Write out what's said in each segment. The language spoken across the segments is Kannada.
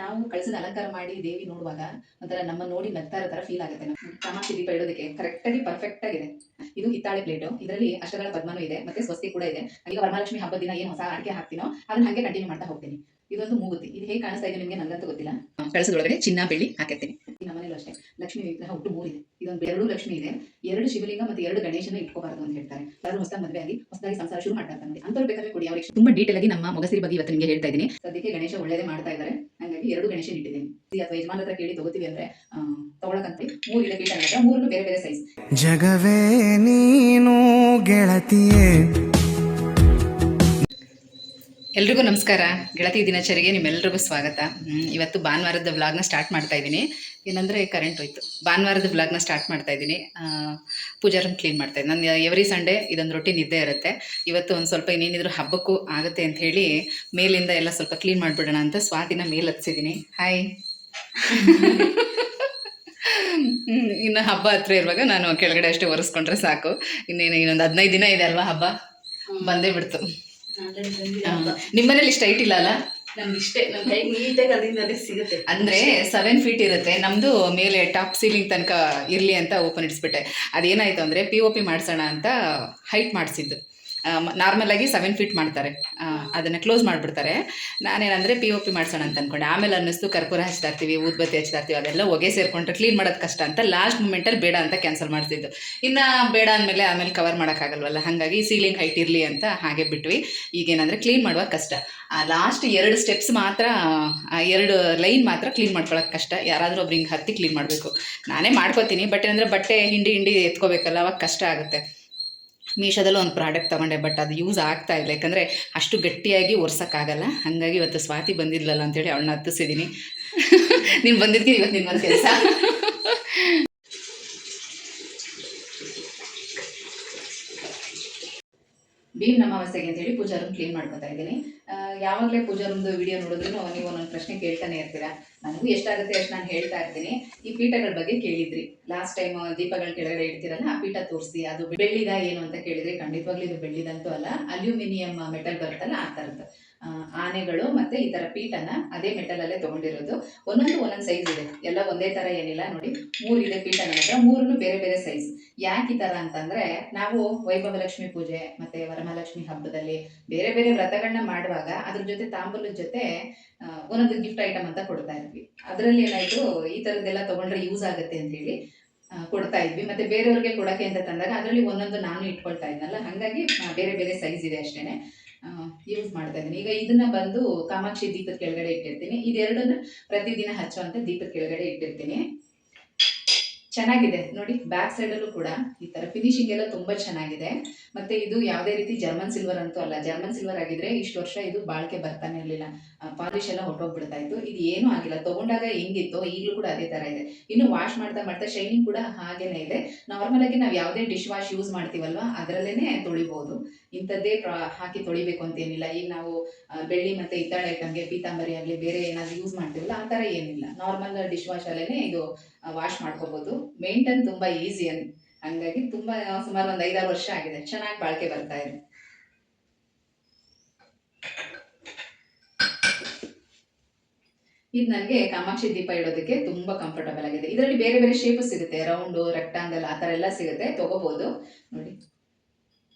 ನಾವು ಕಳಸದ ಅಲಂಕಾರ ಮಾಡಿ ದೇವಿ ನೋಡುವಾಗ ಒಂಥರ ನಮ್ಮ ನೋಡಿ ನಗ್ತಾ ಇರೋ ತರ ಫೀಲ್ ಆಗುತ್ತೆ. ನಮ್ಗೆ ಕಾಮಾಕ್ಷಿ ದೀಪ ಇಡೋದಕ್ಕೆ ಕರೆಕ್ಟ್ ಆಗಿ ಪರ್ಫೆಕ್ಟ್ ಆಗಿದೆ. ಇದು ಹಿತ್ತಾಳೆ ಪ್ಲೇಟು, ಇದರಲ್ಲಿ ಅಷ್ಟಗಳ ಪದ್ಮನೂ ಇದೆ ಮತ್ತೆ ಸ್ವಸ್ತಿ ಕೂಡ ಇದೆ. ಈಗ ವರಮಹಾಲಕ್ಷ್ಮಿ ಹಬ್ಬದ ದಿನ ಏನು ಹೊಸ ಅಡಿಕೆ ಹಾಕ್ತೀನೋ ಅದನ್ನ ಹಾಗೆ ಕಂಟಿನ್ಯೂ ಮಾಡ್ತಾ ಹೋಗ್ತೀನಿ. ಇದೊಂದು ಮೂಗುತಿ, ಇದು ಹೇಗೆ ಕಾಣಿಸ್ತಾ ಇದೆ ನಿಮಗೆ ನಂಗಂತೂ ಗೊತ್ತಿಲ್ಲ. ಕಳಸದೊಳಗಡೆ ಚಿನ್ನ ಬೆಳ್ಳಿ ಹಾಕಿರ್ತೀನಿ. ನಮ್ಮ ಮನೇಲೂ ಅಷ್ಟೇ ಲಕ್ಷ್ಮಿ ವಿಗ್ರಹ ಒಟ್ಟು 3 ಇದೆ. ಇದೊಂದು 2 ಲಕ್ಷ್ಮಿ ಇದೆ, 2 ಶಿವಲಿಂಗ ಮತ್ತೆ 2 ಗಣೇಶನ ಇಟ್ಕೋಬಾರದು ಅಂತ ಹೇಳ್ತಾರೆ. ಯಾರು ಹೊಸದಾಗಿ ಮದುವೆ ಆಗಿ ಹೊಸದಾಗಿ ಸಂಸಾರ ಶುರು ಮಾಡ್ತಾ ಇರ್ತಾರೆ ನೋಡಿ, ಅಂತವ್ರು ಬೇಕಾದ್ರೆ ಕೊಡಿ. ಅವ್ರಿಗೆ ತುಂಬಾ ಡೀಟೇಲ್ ಆಗಿ ನಮ್ಮ ಮೊಗಸಿರಿ ಬಗ್ಗೆ ಇವತ್ತು ನಿಮಗೆ ಹೇಳ್ತಾ ಇದ್ದೀನಿ. ಸದ್ಯಕ್ಕೆ ಗಣೇಶ ಒಳ್ಳೇದೇ ಮಾಡ್ತಾ ಇದ್ದಾರೆ, ಹಾಗಾಗಿ 2 ಗಣೇಶನ ಇಟ್ಟಿದ್ದೀನಿ. ಅಥವಾ ಯಜಮಾನ ಹತ್ರ ಕೇಳಿ ತಗೋತೀವಿ ಅಂದ್ರೆ ತಗೊಳಕಂತ 3 ಇದೆ ಪೀಠ ಹತ್ರ, 3 ಬೇರೆ ಬೇರೆ ಸೈಜ್. ಜಗವೇ ನೀನು ಗೆಳತಿಯೇ. ಎಲ್ರಿಗೂ ನಮಸ್ಕಾರ. ಗೆಳತಿ ದಿನಚರಿಗೆ ನಿಮ್ಮೆಲ್ರಿಗೂ ಸ್ವಾಗತ. ಇವತ್ತು ಭಾನುವಾರದ ವ್ಲಾಗ್ನ ಸ್ಟಾರ್ಟ್ ಮಾಡ್ತಾ ಇದ್ದೀನಿ. ಏನಂದರೆ ಕರೆಂಟ್ ಹೋಯ್ತು. ಭಾನುವಾರದ ವ್ಲಾಗ್ನ ಸ್ಟಾರ್ಟ್ ಮಾಡ್ತಾ ಇದ್ದೀನಿ. ಪೂಜಾ ರೂಮ್ ಕ್ಲೀನ್ ಮಾಡ್ತಾ ಇದ್ದೀನಿ. ನಾನು ಎವ್ರಿ ಸಂಡೇ ಇದೊಂದು ರೊಟೀನ್ ಇದ್ದೇ ಇರುತ್ತೆ. ಇವತ್ತು ಒಂದು ಸ್ವಲ್ಪ ಇನ್ನೇನಿದ್ರು ಹಬ್ಬಕ್ಕೂ ಆಗುತ್ತೆ ಅಂತ ಹೇಳಿ ಮೇಲಿಂದ ಎಲ್ಲ ಸ್ವಲ್ಪ ಕ್ಲೀನ್ ಮಾಡಿಬಿಡೋಣ ಅಂತ ಸ್ವಾತಿನ ಮೇಲೆ ಹತ್ಸಿದ್ದೀನಿ. ಹಾಯ್. ಇನ್ನು ಹಬ್ಬ ಹತ್ರ ಇರುವಾಗ ನಾನು ಕೆಳಗಡೆ ಅಷ್ಟೇ ಒರೆಸ್ಕೊಂಡ್ರೆ ಸಾಕು. ಇನ್ನೊಂದು 15 ದಿನ ಇದೆ ಅಲ್ವಾ, ಹಬ್ಬ ಬಂದೇ ಬಿಡ್ತು. ನಿಮ್ಮನೇಲಿ ಇಷ್ಟ ಹೈಟ್ ಇಲ್ಲ ಅಲ್ಲ? ನಮ್ಗೆ ಇಷ್ಟೇ, ನಮ್ಮ ಕೈಗೆ ನೀಟಾಗಿ ಅದೇ ಸಿಗುತ್ತೆ. ಅಂದರೆ 7 ಫೀಟ್ ಇರುತ್ತೆ ನಮ್ಮದು. ಮೇಲೆ ಟಾಪ್ ಸೀಲಿಂಗ್ ತನಕ ಇರಲಿ ಅಂತ ಓಪನ್ ಇಡಿಸ್ಬಿಟ್ಟೆ. ಅದೇನಾಯಿತು ಅಂದರೆ POP ಮಾಡಿಸೋಣ ಅಂತ ಹೈಟ್ ಮಾಡಿಸಿದ್ದು. ನಾರ್ಮಲಾಗಿ 7 ಫೀಟ್ ಮಾಡ್ತಾರೆ, ಅದನ್ನು ಕ್ಲೋಸ್ ಮಾಡಿಬಿಡ್ತಾರೆ. ನಾನೇನಂದರೆ POP ಮಾಡಿಸೋಣ ಅಂತ ಅಂದ್ಕೊಂಡೆ. ಆಮೇಲೆ ಅನ್ನಿಸ್ತು ಕರ್ಪೂರ ಹಚ್ತಾ ಇರ್ತೀವಿ, ಊದ್ಬತ್ತಿ ಹಚ್ತಾ ಇರ್ತೀವಿ, ಅದೆಲ್ಲ ಹೊಗೆ ಸೇರಿಕೊಂಡ್ರೆ ಕ್ಲೀನ್ ಮಾಡೋದು ಕಷ್ಟ ಅಂತ ಲಾಸ್ಟ್ ಮೂಮೆಂಟಲ್ಲಿ ಬೇಡ ಅಂತ ಕ್ಯಾನ್ಸಲ್ ಮಾಡ್ತಿದ್ದು. ಇನ್ನು ಬೇಡ ಅಂದಮೇಲೆ ಆಮೇಲೆ ಕವರ್ ಮಾಡೋಕ್ಕಾಗಲ್ವಲ್ಲ, ಹಾಗಾಗಿ ಸೀಲಿಂಗ್ ಹೈಟ್ ಇರಲಿ ಅಂತ ಹಾಗೆ ಬಿಟ್ವಿ. ಈಗೇನಂದರೆ ಕ್ಲೀನ್ ಮಾಡುವಾಗ ಕಷ್ಟ. ಲಾಸ್ಟ್ 2 ಸ್ಟೆಪ್ಸ್ ಮಾತ್ರ, 2 ಲೈನ್ ಮಾತ್ರ ಕ್ಲೀನ್ ಮಾಡ್ಕೊಳ್ಳೋಕೆ ಕಷ್ಟ. ಯಾರಾದರೂ ಒಬ್ರು ಹಿಂಗೆ ಹತ್ತಿ ಕ್ಲೀನ್ ಮಾಡಬೇಕು. ನಾನೇ ಮಾಡ್ಕೋತೀನಿ, ಬಟ್ ಏನಂದರೆ ಬಟ್ಟೆ ಹಿಂಡಿ ಎತ್ಕೋಬೇಕಲ್ಲ, ಅವಾಗ ಕಷ್ಟ ಆಗುತ್ತೆ. ಮೀಶೋದಲ್ಲೂ ಒಂದು ಪ್ರಾಡಕ್ಟ್ ತೊಗೊಂಡೆ, ಬಟ್ ಅದು ಯೂಸ್ ಆಗ್ತಾ ಇಲ್ಲ, ಯಾಕಂದರೆ ಅಷ್ಟು ಗಟ್ಟಿಯಾಗಿ ಒರ್ಸೋಕ್ಕಾಗಲ್ಲ. ಹಾಗಾಗಿ ಇವತ್ತು ಸ್ವಾತಿ ಬಂದಿದ್ಲಲ್ಲ ಅಂತೇಳಿ ಅವಳನ್ನ ಹತ್ತಿಸಿದ್ದೀನಿ. ನೀನು ಬಂದಿದ್ದೆ ಇವತ್ತು ನಿಮ್ಮ ಕೆಲಸ. ಭೀಮ್ ಅಮಾವಾಸ್ಯೆಗೆ ಅಂತೇಳಿ ಪೂಜಾ ರೂಮ್ ಕ್ಲೀನ್ ಮಾಡ್ಕೊತಾ ಇದ್ದೀನಿ. ಯಾವಾಗಲೇ ಪೂಜಾ ರೂಮ್ದು ವಿಡಿಯೋ ನೋಡಿದ್ರು ನೀವು ಒಂದೊಂದು ಪ್ರಶ್ನೆ ಕೇಳ್ತಾನೆ ಇರ್ತೀರಾ. ನನಗೂ ಎಷ್ಟಾಗುತ್ತೆ ಅಷ್ಟು ನಾನು ಹೇಳ್ತಾ ಇರ್ತೀನಿ. ಈ ಪೀಠಗಳ ಬಗ್ಗೆ ಕೇಳಿದ್ರಿ ಲಾಸ್ಟ್ ಟೈಮ್, ದೀಪಗಳ ಕೆಳಗಡೆ ಇಡ್ತೀರಲ್ಲ ಆ ಪೀಠ ತೋರಿಸಿ, ಅದು ಬೆಳ್ಳಿದ ಏನು ಅಂತ ಕೇಳಿದ್ರಿ. ಖಂಡಿತವಾಗ್ಲೂ ಇದು ಬೆಳ್ಳಿದಂತೂ ಅಲ್ಲ, ಅಲ್ಯೂಮಿನಿಯಂ ಮೆಟಲ್ ಬರುತ್ತಲ್ಲ ಆ ಥರದ್ದು. ಆನೆಗಳು ಮತ್ತೆ ಈ ತರ ಪೀಠನ ಅದೇ ಮೆಟಲ್ ಅಲ್ಲೇ ತಗೊಂಡಿರೋದು. ಒಂದೊಂದು ಸೈಜ್ ಇದೆ, ಎಲ್ಲ ಒಂದೇ ತರ ಏನಿಲ್ಲ. ನೋಡಿ 3 ಇದೆ ಪೀಠ ನನ್ನ ಹತ್ರ, 3 ಬೇರೆ ಬೇರೆ ಸೈಜ್. ಯಾಕೆ ಈ ತರ ಅಂತಂದ್ರೆ, ನಾವು ವೈಭವಲಕ್ಷ್ಮಿ ಪೂಜೆ ಮತ್ತೆ ವರಮಹಾಲಕ್ಷ್ಮಿ ಹಬ್ಬದಲ್ಲಿ ಬೇರೆ ಬೇರೆ ವ್ರತಗಳನ್ನ ಮಾಡುವಾಗ ಅದ್ರ ಜೊತೆ ತಾಂಬೂಲದ ಜೊತೆ ಒಂದೊಂದು ಗಿಫ್ಟ್ ಐಟಮ್ ಅಂತ ಕೊಡ್ತಾ ಇದ್ವಿ. ಅದರಲ್ಲಿ ಏನಾಯ್ತು, ಈ ತರದ್ದೆಲ್ಲ ತಗೊಂಡ್ರೆ ಯೂಸ್ ಆಗುತ್ತೆ ಅಂತ ಹೇಳಿ ಕೊಡ್ತಾ ಇದ್ವಿ. ಮತ್ತೆ ಬೇರೆಯವ್ರಿಗೆ ಕೊಡಕ್ಕೆ ಅಂತ ತಂದಾಗ ಅದರಲ್ಲಿ ಒಂದೊಂದು ನಾನು ಇಟ್ಕೊಳ್ತಾ ಇದ್ನಲ್ಲ, ಹಾಗಾಗಿ ಬೇರೆ ಬೇರೆ ಸೈಜ್ ಇದೆ ಅಷ್ಟೇನೆ ಯೂಸ್ ಮಾಡ್ತಾ ಇದ್ದೀನಿ. ಈಗ ಇದನ್ನ ಬಂದು ಕಾಮಾಕ್ಷಿ ದೀಪದ ಕೆಳಗಡೆ ಇಟ್ಟಿರ್ತೀನಿ. ಇದೆರಡನ್ನ ಪ್ರತಿದಿನ ಹಚ್ಚುವಂತ ದೀಪದ ಕೆಳಗಡೆ ಇಟ್ಟಿರ್ತೀನಿ. ಚೆನ್ನಾಗಿದೆ ನೋಡಿ, ಬ್ಯಾಕ್ ಸೈಡಲ್ಲೂ ಕೂಡ ಈ ತರ ಫಿನಿಶಿಂಗ್ ಎಲ್ಲ ತುಂಬಾ ಚೆನ್ನಾಗಿದೆ. ಮತ್ತೆ ಇದು ಯಾವುದೇ ರೀತಿ ಜರ್ಮನ್ ಸಿಲ್ವರ್ ಅಂತೂ ಅಲ್ಲ. ಜರ್ಮನ್ ಸಿಲ್ವರ್ ಆಗಿದ್ರೆ ಇಷ್ಟು ವರ್ಷ ಇದು ಬಾಳ್ಕೆ ಬರ್ತಾನೆ ಇರಲಿಲ್ಲ, ಪಾಲಿಶ್ ಎಲ್ಲ ಹೊಟ್ಟೋಗ್ಬಿಡ್ತಾ ಇತ್ತು. ಇದು ಏನೂ ಆಗಿಲ್ಲ, ತಗೊಂಡಾಗ ಹೆಂಗಿತ್ತು ಈಗಲೂ ಕೂಡ ಅದೇ ತರ ಇದೆ. ಇನ್ನು ವಾಶ್ ಮಾಡ್ತಾ ಮಾಡ್ತಾ ಶೈನಿಂಗ್ ಕೂಡ ಹಾಗೇನೆ ಇದೆ. ನಾರ್ಮಲ್ ಆಗಿ ನಾವು ಯಾವುದೇ ಡಿಶ್ ವಾಶ್ ಯೂಸ್ ಮಾಡ್ತೀವಲ್ವಾ ಅದರಲ್ಲೇನೆ ತೊಳಿಬಹುದು. ಇಂಥದ್ದೇ ಹಾಕಿ ತೊಳಿಬೇಕು ಅಂತ ಏನಿಲ್ಲ. ಈಗ ನಾವು ಬೆಳ್ಳಿ ಮತ್ತೆ ಹಿತ್ತಾಳೆ ಐಟಮ್ಗೆ ಪೀತಾಂಬರಿ ಆಗಲಿ ಬೇರೆ ಏನಾದ್ರು ಯೂಸ್ ಮಾಡ್ತೀವಲ್ಲ ಆ ಥರ ಏನಿಲ್ಲ. ನಾರ್ಮಲ್ ಡಿಶ್ ವಾಶ್ ಅಲ್ಲೇನೆ ಇದು ವಾಶ್ ಮಾಡ್ಕೋಬಹುದು. ಮೇಂಟೈನ್ ತುಂಬಾ ಈಸಿ ಹಂಗಾಗಿ ತುಂಬಾ ಸುಮಾರು ಒಂದು 5-6 ವರ್ಷ ಆಗಿದೆ, ಚೆನ್ನಾಗಿ ಬಾಳಿಕೆ ಬರ್ತಾ ಇದೆ. ಇದು ನನಗೆ ಕಾಮಾಕ್ಷಿ ದೀಪ ಇಡೋದಕ್ಕೆ ತುಂಬಾ ಕಂಫರ್ಟಬಲ್ ಆಗಿದೆ. ಇದರಲ್ಲಿ ಬೇರೆ ಬೇರೆ ಶೇಪ್ ಸಿಗುತ್ತೆ, ರೌಂಡ್, ರೆಕ್ಟಾಂಗಲ್ ಆ ಥರ ಎಲ್ಲ ಸಿಗುತ್ತೆ, ತಗೋಬಹುದು. ನೋಡಿ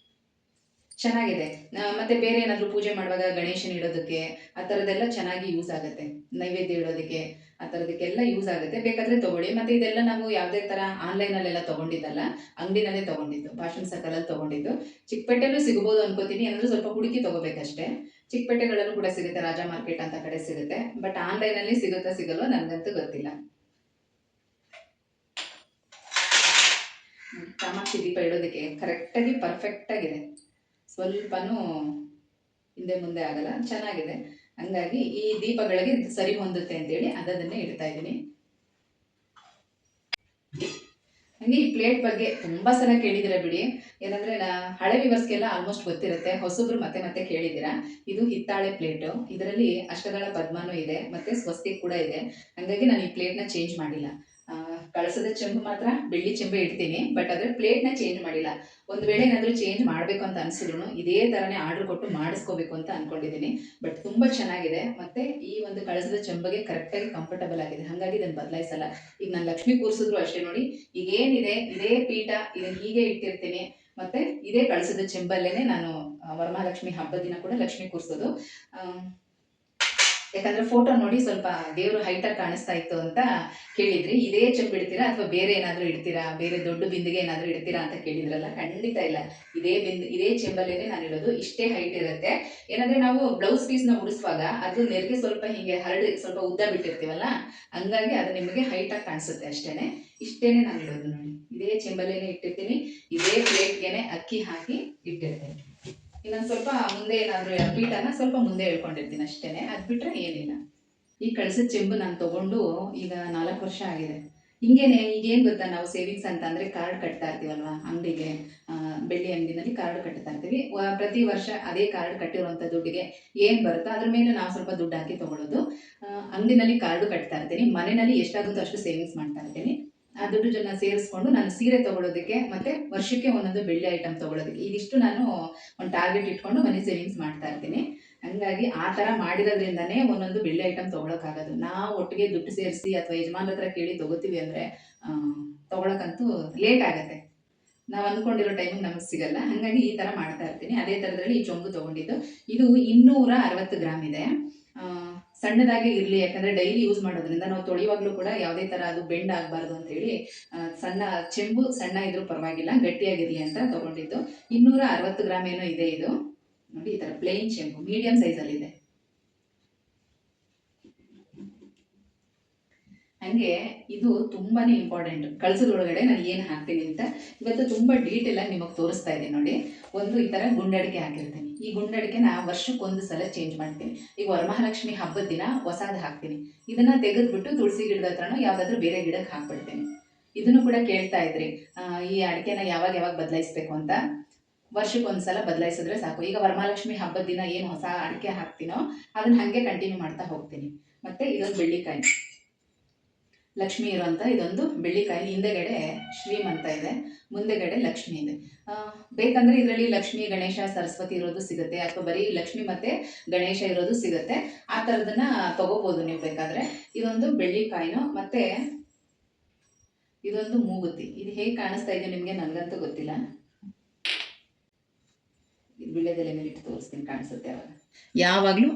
ಚೆನ್ನಾಗಿದೆ. ಮತ್ತೆ ಬೇರೆ ಏನಾದರೂ ಪೂಜೆ ಮಾಡುವಾಗ ಗಣೇಶನ ಇಡೋದಕ್ಕೆ ಆ ಥರದ್ದೆಲ್ಲ ಚೆನ್ನಾಗಿ ಯೂಸ್ ಆಗುತ್ತೆ. ನೈವೇದ್ಯ ಇಡೋದಕ್ಕೆ ಆ ಥರದಕ್ಕೆಲ್ಲ ಯೂಸ್ ಆಗುತ್ತೆ. ಬೇಕಾದ್ರೆ ತಗೊಳ್ಳಿ. ಮತ್ತೆ ಇದೆಲ್ಲ ನಾವು ಯಾವುದೇ ಥರ ಆನ್ಲೈನಲ್ಲೆಲ್ಲ ತೊಗೊಂಡಿದ್ದಲ್ಲ, ಅಂಗಡಿನಲ್ಲೇ ತೊಗೊಂಡಿದ್ದು, ಭಾಷಣ ಸರ್ಕಲಲ್ಲಿ ತೊಗೊಂಡಿದ್ದು. ಚಿಕ್ಕಪೇಟೆಲ್ಲೂ ಸಿಗ್ಬೋದು ಅನ್ಕೋತೀನಿ, ಏನಾದರೂ ಸ್ವಲ್ಪ ಹುಡುಕಿ ತೊಗೋಬೇಕಷ್ಟೇ. ಚಿಕ್ಕಪೇಟೆಗಳಲ್ಲೂ ಕೂಡ ಸಿಗುತ್ತೆ, ರಾಜಾ ಮಾರ್ಕೆಟ್ ಅಂತ ಕಡೆ ಸಿಗುತ್ತೆ. ಬಟ್ ಆನ್ಲೈನಲ್ಲಿ ಸಿಗುತ್ತಾ ಸಿಗಲ್ವೋ ನನಗಂತೂ ಗೊತ್ತಿಲ್ಲ. ಕಾಮಾಕ್ಷಿ ದೀಪ ಇಡೋದಕ್ಕೆ ಕರೆಕ್ಟಾಗಿ ಪರ್ಫೆಕ್ಟ್ ಆಗಿದೆ, ಸ್ವಲ್ಪನೂ ಹಿಂದೆ ಮುಂದೆ ಆಗಲ್ಲ, ಚೆನ್ನಾಗಿದೆ. ಹಂಗಾಗಿ ಈ ದೀಪಗಳಿಗೆ ಸರಿ ಹೊಂದುತ್ತೆ ಅಂತೇಳಿ ಅದನ್ನೇ ಇಡ್ತಾ ಇದ್ದೀನಿ. ಹಂಗೆ ಈ ಪ್ಲೇಟ್ ಬಗ್ಗೆ ತುಂಬಾ ಸಲ ಕೇಳಿದಿರ ಬಿಡಿ. ಏನಂದ್ರೆ ಹಳೆ ವಿವರ್ಸ್ಗೆಲ್ಲ ಆಲ್ಮೋಸ್ಟ್ ಗೊತ್ತಿರುತ್ತೆ, ಹೊಸಬ್ರು ಮತ್ತೆ ಮತ್ತೆ ಕೇಳಿದ್ದೀರಾ. ಇದು ಹಿತ್ತಾಳೆ ಪ್ಲೇಟು, ಇದರಲ್ಲಿ ಅಷ್ಟದಳ ಪದ್ಮನೂ ಇದೆ ಮತ್ತೆ ಸ್ವಸ್ತಿಕ್ ಕೂಡ ಇದೆ. ಹಂಗಾಗಿ ನಾನು ಈ ಪ್ಲೇಟ್ನ ಚೇಂಜ್ ಮಾಡಿಲ್ಲ. ಕಳಸದ ಚೆಂಬು ಮಾತ್ರ ಬೆಳ್ಳಿ ಚೆಂಬೆ ಇಡ್ತೀನಿ, ಬಟ್ ಅದ್ರ ಪ್ಲೇಟ್ನ ಚೇಂಜ್ ಮಾಡಿಲ್ಲ. ಒಂದು ವೇಳೆ ಏನಾದರೂ ಚೇಂಜ್ ಮಾಡಬೇಕು ಅಂತ ಅನಿಸಿದ್ರು ಇದೇ ಥರನೇ ಆರ್ಡರ್ ಕೊಟ್ಟು ಮಾಡಿಸ್ಕೋಬೇಕು ಅಂತ ಅಂದ್ಕೊಂಡಿದ್ದೀನಿ. ಬಟ್ ತುಂಬ ಚೆನ್ನಾಗಿದೆ, ಮತ್ತು ಈ ಒಂದು ಕಳಸದ ಚೆಂಬಗೆ ಕರೆಕ್ಟಾಗಿ ಕಂಫರ್ಟಬಲ್ ಆಗಿದೆ, ಹಾಗಾಗಿ ಇದನ್ನು ಬದಲಾಯಿಸಲ್ಲ. ಈಗ ನಾನು ಲಕ್ಷ್ಮಿ ಕೂರಿಸಿದ್ರು ಅಷ್ಟೇ ನೋಡಿ, ಈಗ ಏನಿದೆ ಇದೇ ಪೀಠ ಇದನ್ನು ಹೀಗೆ ಇಟ್ಟಿರ್ತೀನಿ, ಮತ್ತು ಇದೇ ಕಳಸದ ಚೆಂಬಲ್ಲೇ ನಾನು ವರಮಹಾಲಕ್ಷ್ಮಿ ಹಬ್ಬದ ದಿನ ಕೂಡ ಲಕ್ಷ್ಮಿ ಕೂರಿಸೋದು. ಯಾಕಂದ್ರೆ ಫೋಟೋ ನೋಡಿ ಸ್ವಲ್ಪ ದೇವರು ಹೈಟಾಗಿ ಕಾಣಿಸ್ತಾ ಇತ್ತು ಅಂತ ಕೇಳಿದ್ರಿ. ಇದೇ ಚೆಂಬು ಇಡ್ತೀರಾ ಅಥವಾ ಬೇರೆ ಏನಾದರೂ ಇಡ್ತೀರಾ, ಬೇರೆ ದೊಡ್ಡ ಬಿಂದಿಗೆ ಏನಾದರೂ ಇಡ್ತೀರಾ ಅಂತ ಕೇಳಿದ್ರಲ್ಲ, ಖಂಡಿತ ಇಲ್ಲ. ಇದೇ ಚೆಂಬಲ್ಲೇನೆ ನಾನು ಇಡೋದು. ಇಷ್ಟೇ ಹೈಟ್ ಇರುತ್ತೆ. ಏನಂದ್ರೆ ನಾವು ಬ್ಲೌಸ್ ಪೀಸ್ನ ಉಡಿಸುವಾಗ ಅದು ನೆರಿಗೆ ಸ್ವಲ್ಪ ಹೀಗೆ ಹರಡಿ ಸ್ವಲ್ಪ ಉದ್ದ ಬಿಟ್ಟಿರ್ತೀವಲ್ಲ, ಹಂಗಾಗಿ ಅದು ನಿಮಗೆ ಹೈಟಾಗಿ ಕಾಣಿಸುತ್ತೆ ಅಷ್ಟೇನೆ. ಇಷ್ಟೇನೆ ನಾನು ಇಡೋದು ನೋಡಿ, ಇದೇ ಚೆಂಬಲ್ಲೇನೆ ಇಟ್ಟಿರ್ತೀನಿ. ಇದೇ ಪ್ಲೇಟ್ಗೆನೆ ಅಕ್ಕಿ ಹಾಕಿ ಇಟ್ಟಿರ್ತೀನಿ. ಇನ್ನೊಂದು ಸ್ವಲ್ಪ ಮುಂದೆ ಏನಾದರೂ ಪೀಠನ ಸ್ವಲ್ಪ ಮುಂದೆ ಹೇಳ್ಕೊಂಡಿರ್ತೀನಿ ಅಷ್ಟೇನೆ, ಅದು ಬಿಟ್ಟರೆ ಏನಿಲ್ಲ. ಈ ಕಳಸದ ಚೆಂಬು ನಾನು ತೊಗೊಂಡು ಈಗ 4 ವರ್ಷ ಆಗಿದೆ. ಹಿಂಗೇನೆ ಈಗೇನು ಗೊತ್ತಾ, ನಾವು ಸೇವಿಂಗ್ಸ್ ಅಂತ ಅಂದರೆ ಕಾರ್ಡ್ ಕಟ್ತಾ ಇರ್ತೀವಲ್ವ ಅಂಗಡಿಗೆ, ಬೆಳ್ಳಿ ಅಂಗಡಿನಲ್ಲಿ ಕಾರ್ಡ್ ಕಟ್ತಾ ಇರ್ತೀವಿ. ಪ್ರತಿ ವರ್ಷ ಅದೇ ಕಾರ್ಡ್ ಕಟ್ಟಿರುವಂಥ ದುಡ್ಡಿಗೆ ಏನು ಬರುತ್ತೋ ಅದ್ರ ಮೇಲೆ ನಾವು ಸ್ವಲ್ಪ ದುಡ್ಡು ಹಾಕಿ ತೊಗೊಳ್ಳೋದು. ಅಂಗಡಿನಲ್ಲಿ ಕಾರ್ಡು ಕಟ್ತಾ ಇರ್ತೀನಿ, ಮನೆಯಲ್ಲಿ ಎಷ್ಟಾಗುತ್ತೋ ಅಷ್ಟು ಸೇವಿಂಗ್ಸ್ ಮಾಡ್ತಾ ಇರ್ತೀನಿ. ಆ ದುಡ್ಡು ಜನ ಸೇರಿಸ್ಕೊಂಡು ನಾನು ಸೀರೆ ತೊಗೊಳೋದಕ್ಕೆ ಮತ್ತು ವರ್ಷಕ್ಕೆ ಒಂದೊಂದು ಬೆಳ್ಳಿ ಐಟಮ್ ತೊಗೊಳೋದಕ್ಕೆ, ಇದಿಷ್ಟು ನಾನು ಒಂದು ಟಾರ್ಗೆಟ್ ಇಟ್ಕೊಂಡು ಮನಿ ಸೇವಿಂಗ್ಸ್ ಮಾಡ್ತಾ ಇರ್ತೀನಿ. ಹಂಗಾಗಿ ಆ ಥರ ಮಾಡಿರೋದ್ರಿಂದನೇ ಒಂದೊಂದು ಬೆಳ್ಳಿ ಐಟಮ್ ತೊಗೊಳಕ್ಕಾಗೋದು. ನಾವು ಒಟ್ಟಿಗೆ ದುಡ್ಡು ಸೇರಿಸಿ ಅಥವಾ ಯಜಮಾನ್ರ ಹತ್ರ ಕೇಳಿ ತೊಗೋತೀವಿ ಅಂದರೆ ತೊಗೊಳಕ್ಕಂತೂ ಲೇಟ್ ಆಗುತ್ತೆ. ನಾವು ಅಂದ್ಕೊಂಡಿರೋ ಟೈಮಿಗೆ ನಮಗೆ ಸಿಗಲ್ಲ. ಹಾಗಾಗಿ ಈ ಥರ ಮಾಡ್ತಾ ಇರ್ತೀನಿ. ಅದೇ ಥರದಲ್ಲಿ ಈ ಚೊಂಬು ತೊಗೊಂಡಿದ್ದು, ಇದು 260 ಗ್ರಾಮ್ ಇದೆ. ಸಣ್ಣದಾಗಿ ಇರಲಿ, ಯಾಕಂದರೆ ಡೈಲಿ ಯೂಸ್ ಮಾಡೋದ್ರಿಂದ ನಾವು ತೊಳೆಯುವಾಗಲೂ ಕೂಡ ಯಾವುದೇ ಥರ ಅದು ಬೆಂಡ್ ಆಗಬಾರ್ದು ಅಂತೇಳಿ ಸಣ್ಣ ಚೆಂಬು ಸಣ್ಣ ಇದ್ರೂ ಪರವಾಗಿಲ್ಲ, ಗಟ್ಟಿಯಾಗಿರಲಿ ಅಂತ ತೊಗೊಂಡಿದ್ದು. 260 ಗ್ರಾಮ್ ಏನೋ ಇದೆ ಇದು ನೋಡಿ. ಈ ಥರ ಪ್ಲೇನ್ ಚೆಂಬು ಮೀಡಿಯಂ ಸೈಜಲ್ಲಿದೆ. ಹಾಗೆ ಇದು ತುಂಬಾ ಇಂಪಾರ್ಟೆಂಟ್. ಕಳಸದ ಒಳಗಡೆ ನಾನು ಏನು ಹಾಕ್ತೀನಿ ಅಂತ ಇವತ್ತು ತುಂಬ ಡೀಟೇಲಾಗಿ ನಿಮಗೆ ತೋರಿಸ್ತಾ ಇದ್ದೀನಿ ನೋಡಿ. ಒಂದು ಈ ಥರ ಗುಂಡಡಿಕೆ ಹಾಕಿರ್ತೀನಿ. ಈ ಗುಂಡಡಿಕೆನ ವರ್ಷಕ್ಕೊಂದು ಸಲ ಚೇಂಜ್ ಮಾಡ್ತೀನಿ. ಈಗ ವರಮಹಾಲಕ್ಷ್ಮಿ ಹಬ್ಬದ ದಿನ ಹೊಸದು ಹಾಕ್ತೀನಿ. ಇದನ್ನು ತೆಗೆದುಬಿಟ್ಟು ತುಳಸಿ ಗಿಡದ ಹತ್ರನೋ ಯಾವುದಾದ್ರೂ ಬೇರೆ ಗಿಡಕ್ಕೆ ಹಾಕ್ಬಿಡ್ತೀನಿ. ಇದನ್ನು ಕೂಡ ಕೇಳ್ತಾ ಇದ್ರಿ, ಈ ಅಡಿಕೆನ ಯಾವಾಗ ಬದಲಾಯಿಸ್ಬೇಕು ಅಂತ. ವರ್ಷಕ್ಕೊಂದು ಸಲ ಬದಲಾಯಿಸಿದ್ರೆ ಸಾಕು. ಈಗ ವರಮಹಾಲಕ್ಷ್ಮಿ ಹಬ್ಬದ ದಿನ ಏನು ಹೊಸ ಅಡಿಕೆ ಹಾಕ್ತೀನೋ ಅದನ್ನು ಹಾಗೆ ಕಂಟಿನ್ಯೂ ಮಾಡ್ತಾ ಹೋಗ್ತೀನಿ. ಮತ್ತು ಇದೊಂದು ಬೆಳ್ಳಿಕಾಯಿ, ಲಕ್ಷ್ಮಿ ಇರುವಂಥ ಇದೊಂದು ಬೆಳ್ಳಿಕಾಯಿ. ಹಿಂದೆಗಡೆ ಶ್ರೀಮಂತ ಇದೆ, ಮುಂದೆಗಡೆ ಲಕ್ಷ್ಮಿ ಇದೆ. ಬೇಕಂದರೆ ಇದರಲ್ಲಿ ಲಕ್ಷ್ಮಿ, ಗಣೇಶ, ಸರಸ್ವತಿ ಇರೋದು ಸಿಗುತ್ತೆ, ಅಥವಾ ಬರೀ ಲಕ್ಷ್ಮಿ ಮತ್ತು ಗಣೇಶ ಇರೋದು ಸಿಗುತ್ತೆ. ಆ ಥರದನ್ನ ತೊಗೋಬೋದು ನೀವು ಬೇಕಾದರೆ. ಇದೊಂದು ಬೆಳ್ಳಿಕಾಯಿನೋ, ಮತ್ತು ಇದೊಂದು ಮೂಗುತಿ. ಇದು ಹೇಗೆ ಕಾಣಿಸ್ತಾ ಇದೆ ನಿಮಗೆ ನನಗಂತೂ ಗೊತ್ತಿಲ್ಲ. ವಿಳ್ಯದೆಲೆ ಮೇಲೆ ಇಟ್ಟು ತೋರಿಸ್ತೀನಿ, ಕಾಣಿಸುತ್ತೆ ಅವಾಗ. ಯಾವಾಗಲೂ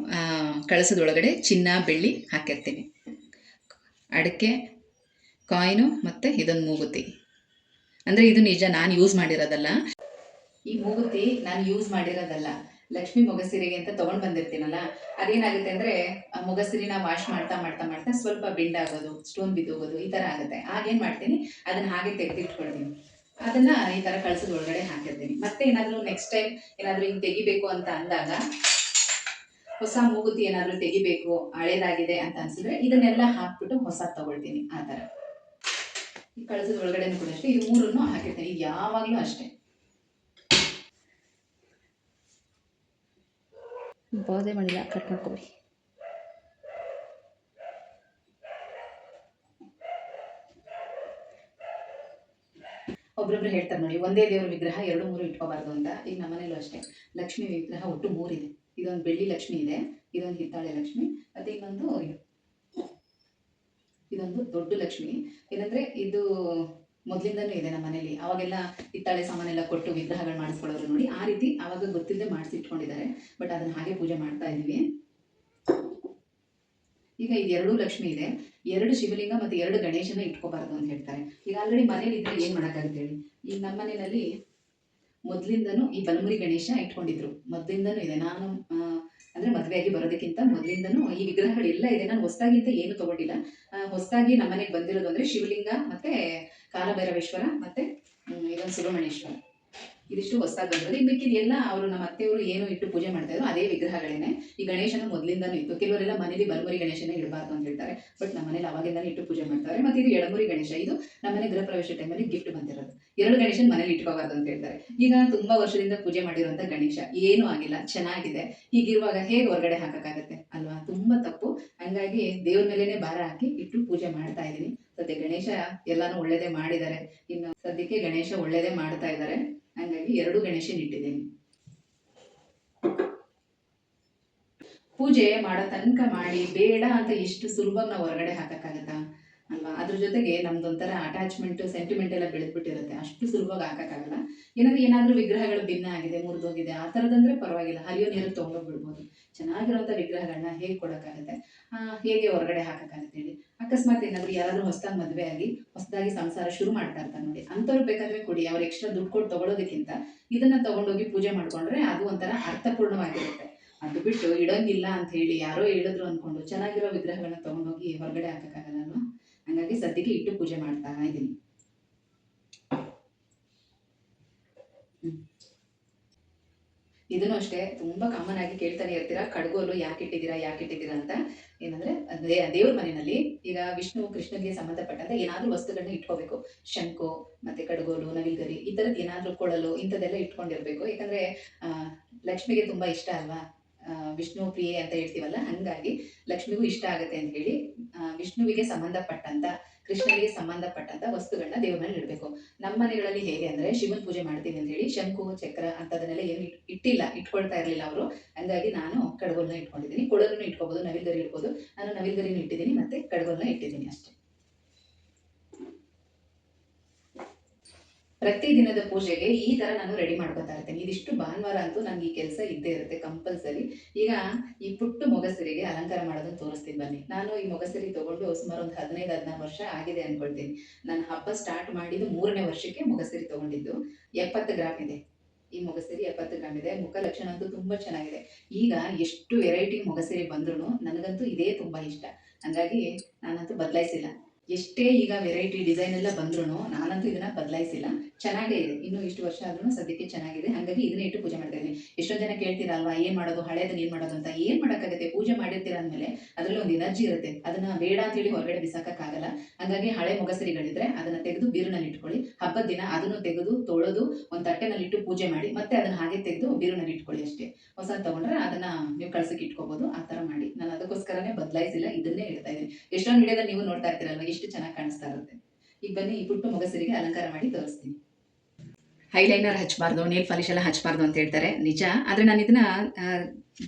ಕಳಸದೊಳಗಡೆ ಚಿನ್ನ ಬೆಳ್ಳಿ ಹಾಕಿರ್ತೀನಿ. ಅಡಿಕೆ, ಕಾಯಿನು ಮತ್ತು ಇದೊಂದು ಮೂಗುತಿ. ಅಂದರೆ ಇದು ನಿಜ ನಾನು ಯೂಸ್ ಮಾಡಿರೋದಲ್ಲ. ಈ ಮೂಗುತಿ ನಾನು ಯೂಸ್ ಮಾಡಿರೋದಲ್ಲ, ಲಕ್ಷ್ಮಿ ಮೊಗಸಿರಿಗೆ ಅಂತ ತೊಗೊಂಡು ಬಂದಿರ್ತೀನಲ್ಲ, ಅದೇನಾಗುತ್ತೆ ಅಂದರೆ ಆ ಮೊಗಸಿರಿನ ವಾಶ್ ಮಾಡ್ತಾ ಮಾಡ್ತಾ ಮಾಡ್ತಾ ಸ್ವಲ್ಪ ಬೆಂಡ್ ಆಗೋದು, ಸ್ಟೋನ್ ಬಿದ್ದೋಗೋದು, ಈ ಥರ ಆಗುತ್ತೆ. ಆಗೇನು ಮಾಡ್ತೀನಿ, ಅದನ್ನು ಹಾಗೆ ತೆಗೆದಿಟ್ಕೊಳ್ತೀನಿ. ಅದನ್ನು ಈ ಥರ ಕಳಸದ ಒಳಗಡೆ ಹಾಕಿರ್ತೀನಿ. ಮತ್ತೆ ಏನಾದರೂ ನೆಕ್ಸ್ಟ್ ಟೈಮ್ ಏನಾದರೂ ಹಿಂಗೆ ತೆಗಿಬೇಕು ಅಂತ ಅಂದಾಗ, ಹೊಸ ಮೂಗುತಿ ಏನಾದರೂ ತೆಗಿಬೇಕು ಹಳೇದಾಗಿದೆ ಅಂತ ಅನ್ಸಿದ್ರೆ ಇದನ್ನೆಲ್ಲ ಹಾಕ್ಬಿಟ್ಟು ಹೊಸ ತಗೊಳ್ತೀನಿ. ಆ ಥರ ಈ ಕಳಸದ ಒಳಗಡೆನೂ ಕೂಡ ಅಷ್ಟೇ, ಇದು 3 ಹಾಕಿರ್ತೀನಿ. ಇದು ಯಾವಾಗಲೂ ಅಷ್ಟೇ. ಬೋದೆ ಮಾಡಿಲ್ಲ, ಕಟ್ ಮಾಡ್ಕೊಬಿಡಿ. ಒಬ್ರೊಬ್ರು ಹೇಳ್ತಾರೆ ನೋಡಿ, ಒಂದೇ ದೇವ್ರ ವಿಗ್ರಹ 2-3 ಇಟ್ಕೋಬಾರ್ದು ಅಂತ. ಈಗ ನಮ್ಮನೇಲೂ ಅಷ್ಟೇ, ಲಕ್ಷ್ಮಿ ವಿಗ್ರಹ ಒಟ್ಟು 3 ಇದೆ. ಇದೊಂದು ಬೆಳ್ಳಿ ಲಕ್ಷ್ಮಿ ಇದೆ, ಇದೊಂದು ಹಿತ್ತಾಳೆ ಲಕ್ಷ್ಮಿ, ಮತ್ತು ಇದೊಂದು ದೊಡ್ಡ ಲಕ್ಷ್ಮಿ. ಏನಂದರೆ ಇದು ಮೊದಲಿಂದನೂ ಇದೆ ನಮ್ಮ ಮನೇಲಿ. ಅವಾಗೆಲ್ಲ ಹಿತ್ತಾಳೆ ಸಾಮಾನೆಲ್ಲ ಕೊಟ್ಟು ವಿಗ್ರಹಗಳು ಮಾಡಿಸ್ಕೊಳ್ಳೋರು ನೋಡಿ, ಆ ರೀತಿ ಆವಾಗ ಗೊತ್ತಿಲ್ಲದೆ ಮಾಡಿಸಿ ಇಟ್ಕೊಂಡಿದ್ದಾರೆ. ಬಟ್ ಅದನ್ನು ಹಾಗೆ ಪೂಜೆ ಮಾಡ್ತಾ ಇದ್ದೀವಿ. ಈಗ ಇದು 2 ಲಕ್ಷ್ಮಿ ಇದೆ, 2 ಶಿವಲಿಂಗ ಮತ್ತು 2 ಗಣೇಶನ ಇಟ್ಕೋಬಾರ್ದು ಅಂತ ಹೇಳ್ತಾರೆ. ಈಗ ಆಲ್ರೆಡಿ ಮನೇಲಿ ಇದ್ರೆ ಏನು ಮಾಡೋಕ್ಕಾಗುತ್ತೆ ಹೇಳಿ. ಈಗ ನಮ್ಮ ಮನೆಯಲ್ಲಿ ಮೊದಲಿಂದನೂ ಈ ಬಲಮುರಿ ಗಣೇಶ ಇಟ್ಕೊಂಡಿದ್ರು, ಮೊದಲಿಂದನೂ ಇದೆ. ನಾನು ಅಂದರೆ ಮದುವೆಯಾಗಿ ಬರೋದಕ್ಕಿಂತ ಮೊದಲಿಂದನೂ ಈ ವಿಗ್ರಹಗಳೆಲ್ಲ ಇದೆ. ನಾನು ಹೊಸದಾಗಿ ಅಂತ ಏನು ತೊಗೊಂಡಿಲ್ಲ. ಹೊಸದಾಗಿ ನಮ್ಮ ಮನೆಗೆ ಬಂದಿರೋದು ಅಂದರೆ ಶಿವಲಿಂಗ ಮತ್ತು ಕಾಲಭೈರವೇಶ್ವರ ಮತ್ತು ಇದೊಂದು ಸುಬ್ರಹ್ಮಣ್ಯೇಶ್ವರ. ಇದಿಷ್ಟು ಹೊಸದಾಗಿ ಬಂದಿರೋದು. ಈಗ ಮಿಕ್ಕಿದೆಲ್ಲ ಅವರು ನಮ್ಮ ಅತ್ತೆಯವರು ಏನು ಇಟ್ಟು ಪೂಜೆ ಮಾಡ್ತಾ ಇದ್ರು ಅದೇ ವಿಗ್ರಹಗಳೇನೆ. ಈ ಗಣೇಶನ ಮೊದಲಿಂದನೂ ಇತ್ತು. ಕೆಲವರೆಲ್ಲ ಮನೇಲಿ ಬಲಮುರಿ ಗಣೇಶನೇ ಇಡಬಾರ್ದು ಅಂತ ಹೇಳ್ತಾರೆ, ಬಟ್ ನಮ್ಮ ಮನೇಲಿ ಅವಾಗಿಂದಾನೇ ಇಟ್ಟು ಪೂಜೆ ಮಾಡ್ತಾರೆ. ಮತ್ತೆ ಇದು ಎಡಮುರಿ ಗಣೇಶ, ಇದು ನಮ್ಮನೆ ಗೃಹ ಪ್ರವೇಶ ಟೈಮಲ್ಲಿ ಗಿಫ್ಟ್ ಬಂದಿರೋದು. 2 ಗಣೇಶನ್ ಮನೇಲಿ ಇಟ್ಕೋಬಾರ್ದು ಅಂತ ಹೇಳ್ತಾರೆ. ಈಗ ತುಂಬಾ ವರ್ಷದಿಂದ ಪೂಜೆ ಮಾಡಿರುವಂತ ಗಣೇಶ ಏನೂ ಆಗಿಲ್ಲ, ಚೆನ್ನಾಗಿದೆ. ಹೀಗಿರುವಾಗ ಹೇಗೆ ಹೊರಗಡೆ ಹಾಕಕ್ಕಾಗತ್ತೆ ಅಲ್ವಾ? ತುಂಬಾ ತಪ್ಪು. ಹಂಗಾಗಿ ದೇವ್ರ ಮೇಲೇನೆ ಭಾರ ಹಾಕಿ ಇಟ್ಟು ಪೂಜೆ ಮಾಡ್ತಾ ಇದೀನಿ. ಸದ್ಯ ಗಣೇಶ ಎಲ್ಲಾನು ಒಳ್ಳೇದೇ ಮಾಡಿದ್ದಾರೆ. ಇನ್ನು ಸದ್ಯಕ್ಕೆ ಗಣೇಶ ಒಳ್ಳೇದೇ ಮಾಡ್ತಾ ಇದ್ದಾರೆ. ಹಂಗಾಗಿ 2 ಗಣೇಶನ್ ಇಟ್ಟಿದ್ದೀನಿ. ಪೂಜೆ ಮಾಡೋ ತನಕ ಮಾಡಿ ಬೇಡ ಅಂತ ಎಷ್ಟು ಸುಲಭವಾಗಿ ನಾವು ಹೊರಗಡೆ ಹಾಕಕ್ಕಾಗತ್ತಾ ಅಲ್ವಾ? ಅದ್ರ ಜೊತೆಗೆ ನಮ್ದೊಂಥರ ಅಟ್ಯಾಚ್ಮೆಂಟ್, ಸೆಂಟಿಮೆಂಟ್ ಎಲ್ಲ ಬೆಳೆದ್ಬಿಟ್ಟಿರುತ್ತೆ. ಅಷ್ಟು ಸುಲಭವಾಗಿ ಹಾಕಕ್ಕಾಗಲ್ಲ. ಏನಾದ್ರೂ ವಿಗ್ರಹಗಳು ಭಿನ್ನ ಆಗಿದೆ, ಮುರಿದೋಗಿದೆ, ಆ ಥರದಂದ್ರೆ ಪರವಾಗಿಲ್ಲ, ಹರಿಯೋ ನೀರಿಗೆ ತೊಗೊಂಡೋಗ್ಬಿಡ್ಬೋದು. ಚೆನ್ನಾಗಿರೋಂಥ ವಿಗ್ರಹಗಳನ್ನ ಹೇಗೆ ಕೊಡೋಕ್ಕಾಗತ್ತೆ, ಹೇಗೆ ಹೊರಗಡೆ ಹಾಕಕ್ಕಾಗತ್ತೆ ಹೇಳಿ? ಅಕಸ್ಮಾತ್ ಏನಾದರೂ ಯಾರಾದರೂ ಹೊಸದಾಗಿ ಮದುವೆ ಆಗಿ ಹೊಸದಾಗಿ ಸಂಸಾರ ಶುರು ಮಾಡ್ತಾ ಇರ್ತಾರೆ ನೋಡಿ, ಅಂಥವ್ರು ಬೇಕಾದ್ರೆ ಕೊಡಿ. ಅವ್ರು ಎಕ್ಸ್ಟ್ರಾ ದುಡ್ಡು ಕೊಟ್ಟು ತೊಗೊಳೋದಕ್ಕಿಂತ ಇದನ್ನ ತೊಗೊಂಡೋಗಿ ಪೂಜೆ ಮಾಡ್ಕೊಂಡ್ರೆ ಅದು ಒಂಥರ ಅರ್ಥಪೂರ್ಣವಾಗಿರುತ್ತೆ. ಅದು ಬಿಟ್ಟು ಇಡೋಂಗಿಲ್ಲ ಅಂತ ಹೇಳಿ ಯಾರೋ ಹೇಳಿದ್ರು ಅಂದ್ಕೊಂಡು ಚೆನ್ನಾಗಿರೋ ವಿಗ್ರಹಗಳನ್ನ ತೊಗೊಂಡೋಗಿ ಹೊರಗಡೆ ಹಾಕಕ್ಕಾಗಲ್ಲ ಅಲ್ವಾ? ಹಂಗಾಗಿ ಸದ್ಯಕ್ಕೆ ಇಟ್ಟು ಪೂಜೆ ಮಾಡ್ತಾ ಇದ್ದೀನಿ. ಇದನ್ನು ಅಷ್ಟೇ ತುಂಬಾ ಕಾಮನ್ ಆಗಿ ಕೇಳ್ತಾನೆ ಇರ್ತೀರಾ, ಕಡ್ಗೋಲು ಯಾಕೆ ಇಟ್ಟಿದ್ದೀರಾ ಅಂತ. ಏನಂದ್ರೆ ದೇವ್ರ ಮನೆಯಲ್ಲಿ ಈಗ ವಿಷ್ಣು ಕೃಷ್ಣನಿಗೆ ಸಂಬಂಧಪಟ್ಟಂತೆ ಏನಾದ್ರೂ ವಸ್ತುಗಳನ್ನ ಇಟ್ಕೋಬೇಕು. ಶಂಕು ಮತ್ತೆ ಕಡ್ಗೋಲು, ನವಿಲ್ಗರಿ, ಈ ತರದ್ ಏನಾದ್ರೂ ಕೊಳಲು ಇಂಥದ್ದೆಲ್ಲ ಇಟ್ಕೊಂಡಿರ್ಬೇಕು. ಯಾಕಂದ್ರೆ ಲಕ್ಷ್ಮಿಗೆ ತುಂಬಾ ಇಷ್ಟ ಅಲ್ವಾ, ವಿಷ್ಣು ಪ್ರಿಯೆ ಅಂತ ಹೇಳ್ತೀವಲ್ಲ, ಹಂಗಾಗಿ ಲಕ್ಷ್ಮಿಗೂ ಇಷ್ಟ ಆಗುತ್ತೆ ಅಂತ ಹೇಳಿ ವಿಷ್ಣುವಿಗೆ ಸಂಬಂಧಪಟ್ಟಂತ, ಕೃಷ್ಣನಿಗೆ ಸಂಬಂಧಪಟ್ಟಂತ ವಸ್ತುಗಳನ್ನ ದೇವ್ರ ಮನೇಲಿ ಇಡಬೇಕು. ನಮ್ಮ ಮನೆಗಳಲ್ಲಿ ಹೇಗೆ ಅಂದ್ರೆ ಶಿವನ್ ಪೂಜೆ ಮಾಡ್ತೀವಿ ಅಂತ ಹೇಳಿ ಶಂಕು ಚಕ್ರ ಅಂತದನ್ನೆಲ್ಲ ಏನು ಇಟ್ಕೊಳ್ತಾ ಇರ್ಲಿಲ್ಲ ಅವರು. ಹಂಗಾಗಿ ನಾನು ಕಡ್ಗೋಲ್ನ ಇಟ್ಕೊಂಡಿದ್ದೀನಿ. ಕೊಳಲನ್ನು ಇಟ್ಕೋಬಹುದು, ನವಿಲ್ಗರಿ ಇಡ್ಬೋದು. ನಾನು ನವಿಲ್ಗರಿನ ಇಟ್ಟಿದ್ದೀನಿ, ಮತ್ತೆ ಕಡ್ಗೋಲ್ನ ಇಟ್ಟಿದ್ದೀನಿ ಅಷ್ಟೇ. ಪ್ರತಿ ದಿನದ ಪೂಜೆಗೆ ಈ ತರ ನಾನು ರೆಡಿ ಮಾಡ್ಕೊತಾ ಇರ್ತೇನೆ. ಇದಿಷ್ಟು ಭಾನುವಾರ ಅಂತೂ ನಂಗೆ ಈ ಕೆಲಸ ಇದ್ದೇ ಇರುತ್ತೆ ಕಂಪಲ್ಸರಿ. ಈಗ ಈ ಪುಟ್ಟು ಮೊಗಸರಿಗೆ ಅಲಂಕಾರ ಮಾಡೋದನ್ನ ತೋರಿಸ್ತೀನಿ ಬನ್ನಿ. ನಾನು ಈ ಮೊಗಸರಿ ತಗೊಂಡು ಸುಮಾರು ಒಂದು 15-16 ವರ್ಷ ಆಗಿದೆ ಅನ್ಕೊಳ್ತೀನಿ. ನಾನು ಹಬ್ಬ ಸ್ಟಾರ್ಟ್ ಮಾಡಿದ್ದು 3ನೇ ವರ್ಷಕ್ಕೆ ಮೊಗಸರಿ ತಗೊಂಡಿದ್ದು. 70 ಗ್ರಾಮ್ ಇದೆ ಈ ಮೊಗಸರಿ, 70 ಗ್ರಾಮ್ ಇದೆ. ಮುಖ ಲಕ್ಷಣ ಅಂತೂ ತುಂಬಾ ಚೆನ್ನಾಗಿದೆ. ಈಗ ಎಷ್ಟು ವೆರೈಟಿ ಮೊಗಸರಿ ಬಂದ್ರು ನನಗಂತೂ ಇದೇ ತುಂಬಾ ಇಷ್ಟ. ಹಂಗಾಗಿ ನಾನಂತೂ ಬದಲಾಯಿಸಿಲ್ಲ. ಎಷ್ಟೇ ಈಗ ವೆರೈಟಿ ಡಿಸೈನ್ ಎಲ್ಲ ಬಂದ್ರು ನಾನಂತೂ ಇದನ್ನ ಬದಲಾಯಿಸಿಲ್ಲ. ಚೆನ್ನಾಗೇ ಇದೆ. ಇನ್ನು ಇಷ್ಟು ವರ್ಷ ಆದ್ರೂ ಸದ್ಯಕ್ಕೆ ಚೆನ್ನಾಗಿದೆ. ಹಾಗಾಗಿ ಇದನ್ನ ಇಟ್ಟು ಪೂಜೆ ಮಾಡ್ತಾ ಇದ್ದೀನಿ. ಎಷ್ಟೊಂದು ಜನ ಕೇಳ್ತೀರಲ್ವಾ, ಏನ್ ಮಾಡೋದು, ಹಳೇದನ್ನ ಏನ್ ಮಾಡೋದು ಅಂತ. ಏನ್ ಮಾಡೋಕ್ಕಾಗತ್ತೆ, ಪೂಜೆ ಮಾಡಿರ್ತೀರ ಅಂದ್ಮೇಲೆ ಅದ್ರಲ್ಲಿ ಒಂದು ಎನರ್ಜಿ ಇರುತ್ತೆ. ಅದನ್ನ ಬೇಡ ಅಂತ ಹೇಳಿ ಹೊರಗಡೆ ಬಿಸಾಕಕ್ಕಾಗಲ್ಲ. ಹಾಗಾಗಿ ಹಳೆ ಮೊಗಸರಿಗಳಿದ್ರೆ ಅದನ್ನ ತೆಗೆದು ಬೀರುನಲ್ಲಿ ಇಟ್ಕೊಳ್ಳಿ. ಹಬ್ಬದ ದಿನ ಅದನ್ನು ತೆಗೆದು ತೊಳೆದು ಒಂದು ತಟ್ಟೆನಲ್ಲಿ ಇಟ್ಟು ಪೂಜೆ ಮಾಡಿ, ಮತ್ತೆ ಅದನ್ನ ಹಾಗೆ ತೆಗೆದು ಬೀರುನಲ್ಲಿ ಇಟ್ಕೊಳ್ಳಿ ಅಷ್ಟೇ. ಹೊಸ ತಗೊಂಡ್ರೆ ಅದನ್ನ ನೀವು ಕಳ್ಸಕ್ಕೆ ಇಟ್ಕೋಬಹುದು. ಆ ತರ ಮಾಡಿ. ನಾನು ಅದಕ್ಕೋಸ್ಕರನೇ ಬದಲಾಯಿಸಿಲ್ಲ, ಇದನ್ನೇ ಇಡ್ತಾ ಇದ್ದೀನಿ. ಎಷ್ಟೊಂದು ವಿಡಿಯೋದಲ್ಲಿ ನೀವು ನೋಡ್ತಾ ಇರ್ತೀರಲ್ವಾ, ಎಷ್ಟು ಚೆನ್ನಾಗಿ ಕಾಣಿಸ್ತಾ ಇರುತ್ತೆ. ಈಗ ಬನ್ನಿ ಈ ಪುಟ್ಟು ಮೊಗಸರಿಗೆ ಅಲಂಕಾರ ಮಾಡಿ ತೋರಿಸ್ತೀನಿ. ಹೈಲೈನರ್ ಹಚ್ಚಬಾರ್ದು, ನೇಲ್ ಪಾಲಿಶ್ ಎಲ್ಲ ಹಚ್ಚಬಾರ್ದು ಅಂತ ಹೇಳ್ತಾರೆ, ನಿಜ. ಆದರೆ ನಾನು ಇದನ್ನ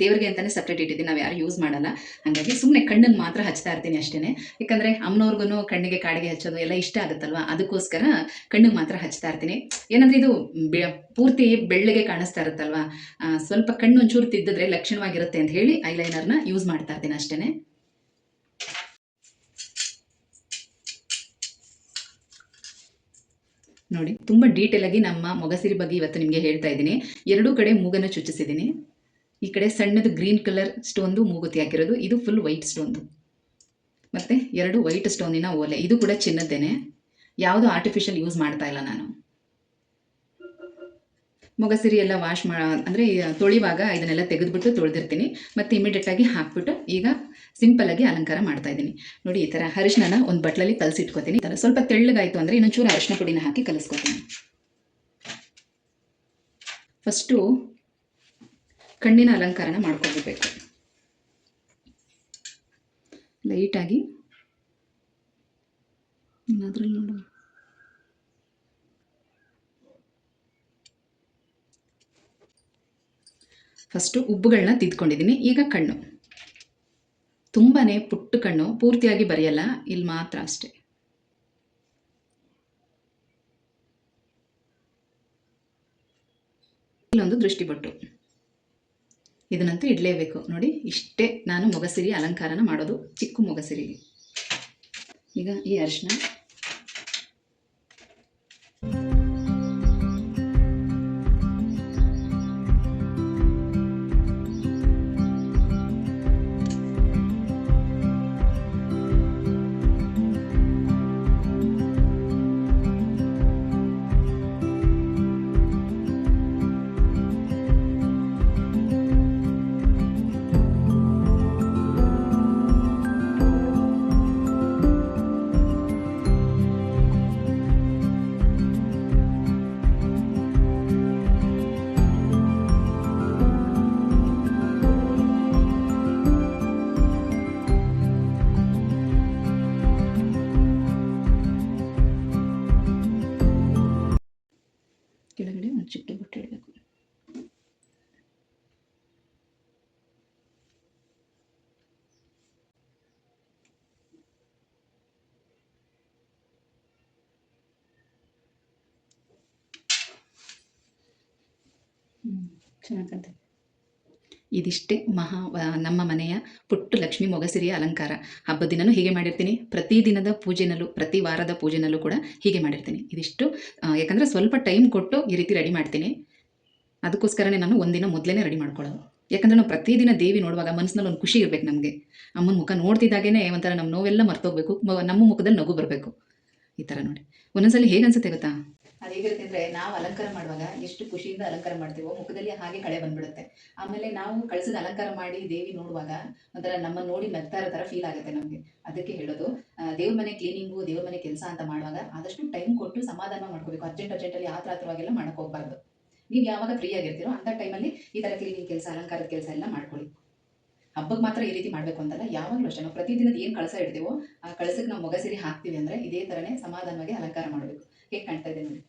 ದೇವರಿಗೆ ಅಂತಾನೆ ಸಪ್ರೇಟ್ ಇಟ್ಟಿದ್ದೀನಿ, ನಾವು ಯಾರು ಯೂಸ್ ಮಾಡಲ್ಲ. ಹಾಗಾಗಿ ಸುಮ್ಮನೆ ಕಣ್ಣಿಗೆ ಮಾತ್ರ ಹಚ್ತಾ ಇರ್ತೀನಿ ಅಷ್ಟೇ. ಯಾಕಂದರೆ ಅಮ್ಮನವ್ರಿಗೂ ಕಣ್ಣಿಗೆ ಕಾಡಿಗೆ ಹಚ್ಚೋದು ಎಲ್ಲ ಇಷ್ಟ ಆಗುತ್ತಲ್ವ, ಅದಕ್ಕೋಸ್ಕರ ಕಣ್ಣಿಗೆ ಮಾತ್ರ ಹಚ್ತಾ ಇರ್ತೀನಿ. ಏನಂದರೆ ಇದು ಪೂರ್ತಿ ಬೆಳ್ಳಗೆ ಕಾಣಿಸ್ತಾ ಇರುತ್ತಲ್ವ, ಸ್ವಲ್ಪ ಕಣ್ಣು ಒಂಚೂರು ತಿದ್ದಿದ್ರೆ ಲಕ್ಷಣವಾಗಿರುತ್ತೆ ಅಂತ ಹೇಳಿ ಐಲೈನರ್ನ ಯೂಸ್ ಮಾಡ್ತಾ ಇರ್ತೀನಿ ಅಷ್ಟೇ. ನೋಡಿ, ತುಂಬ ಡೀಟೇಲ್ ಆಗಿ ನಮ್ಮ ಮೊಗಸಿರಿ ಬಗ್ಗೆ ಇವತ್ತು ನಿಮಗೆ ಹೇಳ್ತಾ ಇದ್ದೀನಿ. 2 ಕಡೆ ಮೂಗನ್ನು ಚುಚ್ಚಿಸಿದ್ದೀನಿ. ಈ ಕಡೆ ಸಣ್ಣದು ಗ್ರೀನ್ ಕಲರ್ ಸ್ಟೋನ್ದು ಮೂಗುತಿ ಹಾಕಿರೋದು, ಇದು ಫುಲ್ ವೈಟ್ ಸ್ಟೋನ್ದು. ಮತ್ತು 2 ವೈಟ್ ಸ್ಟೋನಿನ ಓಲೆ, ಇದು ಕೂಡ ಚಿನ್ನದ್ದೇನೆ. ಯಾವುದು ಆರ್ಟಿಫಿಷಿಯಲ್ ಯೂಸ್ ಮಾಡ್ತಾ ಇಲ್ಲ ನಾನು. ಮೊಗಸಿರಿ ಎಲ್ಲ ವಾಶ್ ಅಂದರೆ ತೊಳಿವಾಗ ಇದನ್ನೆಲ್ಲ ತೆಗೆದುಬಿಟ್ಟು ತೊಳೆದಿರ್ತೀನಿ. ಮತ್ತು ಇಮಿಡಿಯೇಟಾಗಿ ಹಾಕ್ಬಿಟ್ಟು ಈಗ ಸಿಂಪಲ್ಲಾಗಿ ಅಲಂಕಾರ ಮಾಡ್ತಾ ಇದ್ದೀನಿ. ನೋಡಿ, ಈ ಥರ ಅರಿಶಿನ ಒಂದು ಬಟ್ಲಲ್ಲಿ ಕಲಸಿಟ್ಕೋತೀನಿ. ಈ ಥರ ಸ್ವಲ್ಪ ತೆಳ್ಳಗಾಯಿತು ಅಂದರೆ ಇನ್ನೊಂಚೂರು ಅರಿಶಿನ ಪುಡಿನ ಹಾಕಿ ಕಲಿಸ್ಕೊತೀನಿ. ಫಸ್ಟು ಕಣ್ಣಿನ ಅಲಂಕಾರನ ಮಾಡ್ಕೊಳ್ಬೇಕು. ಲೈಟಾಗಿ ಅದ್ರಲ್ಲಿ ನೋಡು, ಫಸ್ಟು ಉಬ್ಬುಗಳನ್ನ ತಿದ್ಕೊಂಡಿದ್ದೀನಿ. ಈಗ ಕಣ್ಣು ತುಂಬಾ ಪುಟ್ಟ ಕಣ್ಣು, ಪೂರ್ತಿಯಾಗಿ ಬರೆಯಲ್ಲ, ಇಲ್ಲಿ ಮಾತ್ರ ಅಷ್ಟೇ. ಇಲ್ಲೊಂದು ದೃಷ್ಟಿಬೊಟ್ಟು, ಇದನ್ನಂತೂ ಇಡಲೇಬೇಕು. ನೋಡಿ, ಇಷ್ಟೇ ನಾನು ಮೊಗಸಿರಿ ಅಲಂಕಾರನ ಮಾಡೋದು, ಚಿಕ್ಕ ಮೊಗಸಿರಿಗೆ. ಈಗ ಈ ಅರಿಶಿನ, ಚೆನ್ನಾಗಿ ಕಾಣ್ತದೆ. ಇದಿಷ್ಟೇ ನಮ್ಮ ಮನೆಯ ಪುಟ್ಟ ಲಕ್ಷ್ಮೀ ಮೊಗಸಿರಿಯ ಅಲಂಕಾರ. ಹಬ್ಬದ ದಿನನೂ ಹೀಗೆ ಮಾಡಿರ್ತೀನಿ, ಪ್ರತಿದಿನದ ಪೂಜೆನಲ್ಲೂ ಪ್ರತಿ ವಾರದ ಪೂಜೆನಲ್ಲೂ ಕೂಡ ಹೀಗೆ ಮಾಡಿರ್ತೀನಿ. ಇದಿಷ್ಟು ಯಾಕಂದರೆ ಸ್ವಲ್ಪ ಟೈಮ್ ಕೊಟ್ಟು ಈ ರೀತಿ ರೆಡಿ ಮಾಡ್ತೀನಿ. ಅದಕ್ಕೋಸ್ಕರನೇ ನಾನು ಒಂದಿನ ಮೊದಲೇ ರೆಡಿ ಮಾಡ್ಕೊಳ್ಳೋದು. ಯಾಕಂದರೆ ನಾವು ಪ್ರತಿದಿನ ದೇವಿ ನೋಡುವಾಗ ಮನಸ್ಸಿನಲ್ಲಿ ಒಂದು ಖುಷಿ ಇರಬೇಕು ನಮಗೆ. ಅಮ್ಮನ ಮುಖ ನೋಡ್ತಿದ್ದಾಗೇ ಒಂಥರ ನಮ್ಮ ನೋವೆಲ್ಲ ಮರ್ತೋಗ್ಬೇಕು, ನಮ್ಮ ಮುಖದಲ್ಲಿ ನಗು ಬರಬೇಕು. ಈ ಥರ ನೋಡಿ ಒಂದೊಂದ್ಸಲಿ ಹೇಗೆ ಅನ್ಸುತ್ತೆ ಗೊತ್ತಾ, ಅದು ಹೇಗಿರುತ್ತೆ ಅಂದರೆ ನಾವು ಅಲಂಕಾರ ಮಾಡುವಾಗ ಎಷ್ಟು ಖುಷಿಯಿಂದ ಅಲಂಕಾರ ಮಾಡ್ತೀವೋ ಮುಖದಲ್ಲಿ ಹಾಗೆ ಕಳೆ ಬಂದ್ಬಿಡುತ್ತೆ. ಆಮೇಲೆ ನಾವು ಕಳಿಸಿದ ಅಲಂಕಾರ ಮಾಡಿ ದೇವಿ ನೋಡುವಾಗ ಒಂಥರ ನಮ್ಮನ್ನು ನೋಡಿ ನಗ್ತಾ ಇರೋ ಥರ ಫೀಲ್ ಆಗುತ್ತೆ ನಮಗೆ. ಅದಕ್ಕೆ ಹೇಳೋದು, ದೇವ್ರ ಮನೆ ಕ್ಲೀನಿಂಗು, ದೇವ್ರ ಮನೆ ಕೆಲಸ ಅಂತ ಮಾಡುವಾಗ ಆದಷ್ಟು ಟೈಮ್ ಕೊಟ್ಟು ಸಮಾಧಾನ ಮಾಡ್ಕೋಬೇಕು. ಅರ್ಜೆಂಟಲ್ಲಿ ಆತರವಾಗೆಲ್ಲ ಮಾಡಕ್ಕೆ ಹೋಗ್ಬಾರ್ದು. ನೀವು ಯಾವಾಗ ಫ್ರೀ ಆಗಿರ್ತೀರೋ ಅಂಥ ಟೈಮಲ್ಲಿ ಈ ಥರ ಕ್ಲೀನಿಂಗ್ ಕೆಲಸ, ಅಲಂಕಾರದ ಕೆಲಸ ಎಲ್ಲ ಮಾಡ್ಕೊಳ್ಳಿ. ಹಬ್ಬಕ್ಕೆ ಮಾತ್ರ ಈ ರೀತಿ ಮಾಡಬೇಕು ಅಂತಲ್ಲ, ಯಾವಾಗಲೂ ಅಷ್ಟೇ. ನಾವು ಪ್ರತಿದಿನದ ಏನು ಕಳಸ ಇಡ್ತೀವೋ ಆ ಕಳಸಕ್ಕೆ ನಾವು ಮೊಗಸಿರಿ ಹಾಕ್ತೀವಿ ಅಂದರೆ ಇದೇ ಥರನೇ ಸಮಾಧಾನವಾಗಿ ಅಲಂಕಾರ ಮಾಡಬೇಕು. ಹೇಗೆ ಕಾಣ್ತಾ ಇದೆ ನೋಡಿ.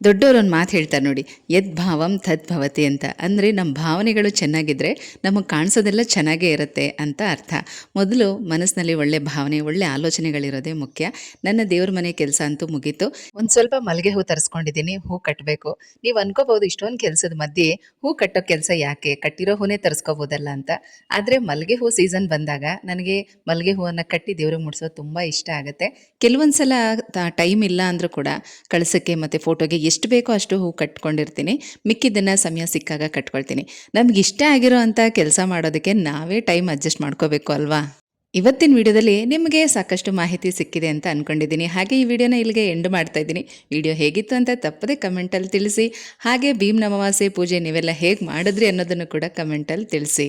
ದೊಡ್ಡವರೊಂದು ಮಾತು ಹೇಳ್ತಾರೆ ನೋಡಿ, ಯದ್ಭಾವಂ ತದ್ಭವತಿ ಅಂತ. ಅಂದರೆ ನಮ್ಮ ಭಾವನೆಗಳು ಚೆನ್ನಾಗಿದ್ದರೆ ನಮಗೆ ಕಾಣಿಸೋದೆಲ್ಲ ಚೆನ್ನಾಗೇ ಇರುತ್ತೆ ಅಂತ ಅರ್ಥ. ಮೊದಲು ಮನಸ್ಸಿನಲ್ಲಿ ಒಳ್ಳೆ ಭಾವನೆ, ಒಳ್ಳೆ ಆಲೋಚನೆಗಳಿರೋದೇ ಮುಖ್ಯ. ನನ್ನ ದೇವ್ರ ಮನೆ ಕೆಲಸ ಅಂತೂ ಮುಗೀತು. ಒಂದು ಸ್ವಲ್ಪ ಮಲ್ಲಿಗೆ ಹೂ ತರಿಸ್ಕೊಂಡಿದ್ದೀನಿ, ಹೂ ಕಟ್ಟಬೇಕು. ನೀವು ಅನ್ಕೋಬೋದು ಇಷ್ಟೊಂದು ಕೆಲಸದ ಮಧ್ಯೆ ಹೂ ಕಟ್ಟೋ ಕೆಲಸ ಯಾಕೆ, ಕಟ್ಟಿರೋ ಹೂನೇ ತರಿಸ್ಕೋಬೋದಲ್ಲ ಅಂತ. ಆದರೆ ಮಲ್ಲಿಗೆ ಹೂ ಸೀಸನ್ ಬಂದಾಗ ನನಗೆ ಮಲ್ಲಿಗೆ ಹೂವನ್ನು ಕಟ್ಟಿ ದೇವ್ರಿಗೆ ಮುಡಿಸೋದು ತುಂಬ ಇಷ್ಟ ಆಗುತ್ತೆ. ಕೆಲವೊಂದು ಸಲ ಟೈಮ್ ಇಲ್ಲ ಅಂದರೂ ಕೂಡ ಕಳಸಕ್ಕೆ ಮತ್ತು ಫೋಟೋಗೆ ಎಷ್ಟು ಬೇಕೋ ಅಷ್ಟು ಹೂ ಕಟ್ಕೊಂಡಿರ್ತೀನಿ. ಮಿಕ್ಕಿದ್ದನ್ನು ಸಮಯ ಸಿಕ್ಕಾಗ ಕಟ್ಕೊಳ್ತೀನಿ. ನಮ್ಗೆ ಇಷ್ಟ ಆಗಿರೋ ಅಂಥ ಕೆಲಸ ಮಾಡೋದಕ್ಕೆ ನಾವೇ ಟೈಮ್ ಅಡ್ಜಸ್ಟ್ ಮಾಡ್ಕೋಬೇಕು ಅಲ್ವಾ. ಇವತ್ತಿನ ವಿಡಿಯೋದಲ್ಲಿ ನಿಮಗೆ ಸಾಕಷ್ಟು ಮಾಹಿತಿ ಸಿಕ್ಕಿದೆ ಅಂತ ಅಂದ್ಕೊಂಡಿದ್ದೀನಿ. ಹಾಗೆ ಈ ವಿಡಿಯೋನ ಇಲ್ಲಿಗೆ ಎಂಡ್ ಮಾಡ್ತಾ ಇದ್ದೀನಿ. ವಿಡಿಯೋ ಹೇಗಿತ್ತು ಅಂತ ತಪ್ಪದೆ ಕಮೆಂಟಲ್ಲಿ ತಿಳಿಸಿ. ಹಾಗೆ ಭೀಮ್ ಅಮಾವಾಸ್ಯೆ ಪೂಜೆ ನೀವೆಲ್ಲ ಹೇಗೆ ಮಾಡಿದ್ರಿ ಅನ್ನೋದನ್ನು ಕೂಡ ಕಮೆಂಟಲ್ಲಿ ತಿಳಿಸಿ.